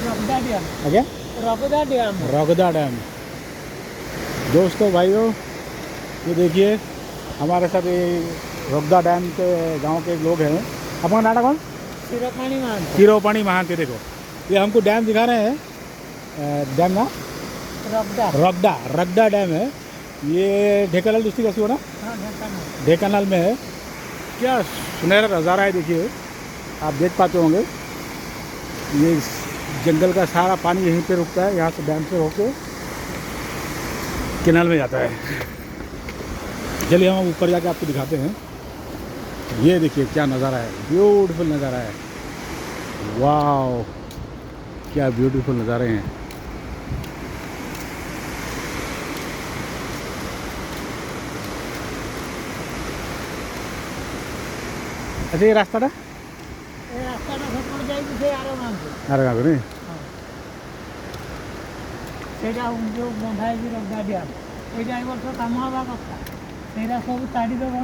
रगदा dam. आगे रगदा dam. रगदा dam. दोस्तों भाइयों, ये देखिए हमारे साथ ये रगदा डैम के गांव के लोग हैं। आपका नाम कौन? सिरोपानी मान। सिरोपानी महांती। देखो ये हमको डैम दिखा रहे हैं। डैम ना रगदा। रगदा रगदा डैम है। ये ढेंकानाल डिस्ट्रिक्ट ऐसी हो ना, हाँ, ढेंकानाल। ढेंकानाल में है। क्या सुनहरा नज़ारा है, देखिए आप देख पाते होंगे। ये जंगल का सारा पानी यहीं पे रुकता है, यहाँ से डैम से होके कैनाल में जाता है। चलिए हम ऊपर जाके आपको दिखाते हैं। ये देखिए क्या नज़ारा है, ब्यूटीफुल नज़ारा है। वाह, क्या ब्यूटीफुल नज़ारे हैं। अच्छा, ये रास्ता ରାସ୍ତାଟା ସେପଟେ ଯାଇକି ସେ ଆର ଗାଁକୁ। ଆର ଗାଁକୁ नहीं? ସେଇଟା ଯେଉଁ ବନ୍ଧା ହେଇଛି ରଗଦା ଡ୍ୟାମ୍, ଏଇଟା ଏ ବର୍ଷ କାମ ହେବା କଥା। ସେଇଟା ସବୁ ତାଡ଼ିଦେବ।